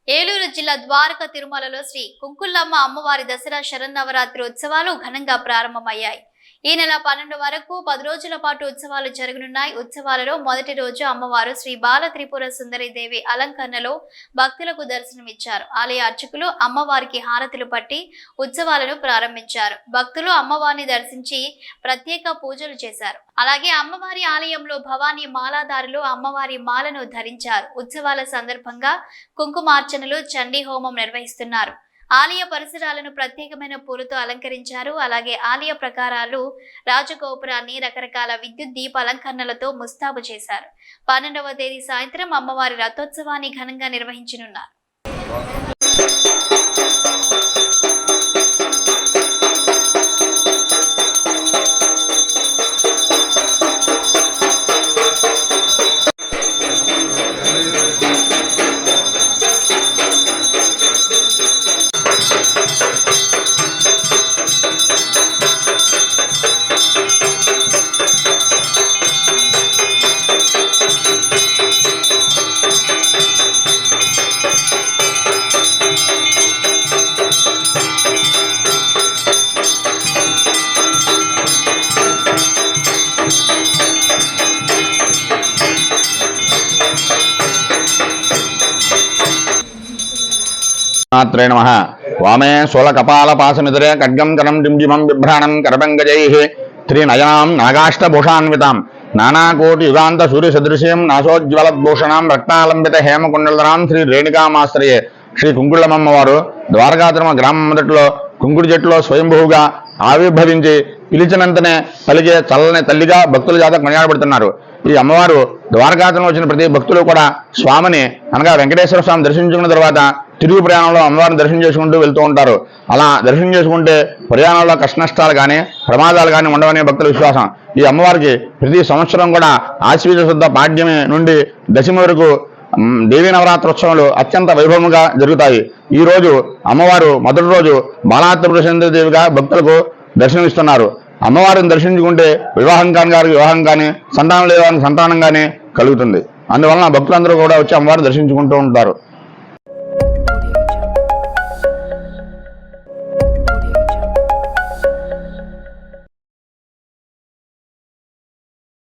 ఏలూరు జిల్లా ద్వారకా తిరుమలలో శ్రీ కుంకుళ్ళమ్మ అమ్మవారి దసరా శరన్నవరాత్రి ఉత్సవాలు ఘనంగా ప్రారంభమయ్యాయి. ఈ నెల 12 వరకు 10 రోజుల పాటు ఉత్సవాలు జరగనున్నాయి. ఉత్సవాలలో మొదటి రోజు అమ్మవారు శ్రీ బాల త్రిపుర సుందరి దేవి అలంకరణలో భక్తులకు దర్శనమిచ్చారు. ఆలయ అర్చకులు అమ్మవారికి హారతులు పట్టి ఉత్సవాలను ప్రారంభించారు. భక్తులు అమ్మవారిని దర్శించి ప్రత్యేక పూజలు చేశారు. అలాగే అమ్మవారి ఆలయంలో భవానీ మాలాదారులు అమ్మవారి మాలను ధరించారు. ఉత్సవాల సందర్భంగా కుంకుమార్చనలు, చండీ హోమం నిర్వహిస్తున్నారు. ఆలయ పరిసరాలను ప్రత్యేకమైన పూలతో అలంకరించారు. అలాగే ఆలయ ప్రకారాలు, రాజగోపురాన్ని రకరకాల విద్యుత్ దీప అలంకరణలతో ముస్తాబు చేశారు. 12వ తేదీ సాయంత్రం అమ్మవారి రథోత్సవాన్ని ఘనంగా నిర్వహించనున్నారు. मात्रे नमः। वामे शूलकपालपाशनिधरे खड्गं करं डिम्डिमं बिभ्राणं करपङ्कजैः त्रिनयनां नागाष्टभूषान्वितां नानाकोटियुगान्तसूर्यसदृशीं नासोज्ज्वलभूषणां रक्तालम्बित हेमकुण्डलधरां श्री रेणुकामाश्रये श्री కుంకుళ్ళమ్మవారు ద్వారకాతిరుమ గ్రామం మొదట్లో కుంకుడి చెట్టులో స్వయంభూగా ఆవిర్భవించి పిలిచినంతనే పలికే చల్లని తల్లిగా భక్తుల చేత కొనియాడబడుతున్నారు. ఈ అమ్మవారు ద్వారకాతిరుమ వచ్చిన ప్రతి భక్తులు కూడా స్వామిని అనగా వెంకటేశ్వర స్వామి దర్శించుకున్న తర్వాత తిరుగు ప్రయాణంలో అమ్మవారిని దర్శనం చేసుకుంటూ వెళ్తూ ఉంటారు. అలా దర్శనం చేసుకుంటే ప్రయాణంలో కష్టనష్టాలు కానీ ప్రమాదాలు కానీ ఉండవనే భక్తుల విశ్వాసం. ఈ అమ్మవారికి ప్రతి సంవత్సరం కూడా ఆశ్వీజ శుద్ధ పాడ్యమి నుండి దశమి వరకు దేవీ నవరాత్రోత్సవాలు అత్యంత వైభవంగా జరుగుతాయి. ఈ రోజు అమ్మవారు మొదటి రోజు బాలాత్రిపుర సుందరి దేవిగా భక్తులకు దర్శనమిస్తున్నారు. అమ్మవారిని దర్శించుకుంటే వివాహం కాని గారికి వివాహం కానీ, సంతానం లేని సంతానం కానీ కలుగుతుంది. అందువలన భక్తులందరూ కూడా వచ్చి అమ్మవారిని దర్శించుకుంటూ ఉంటారు.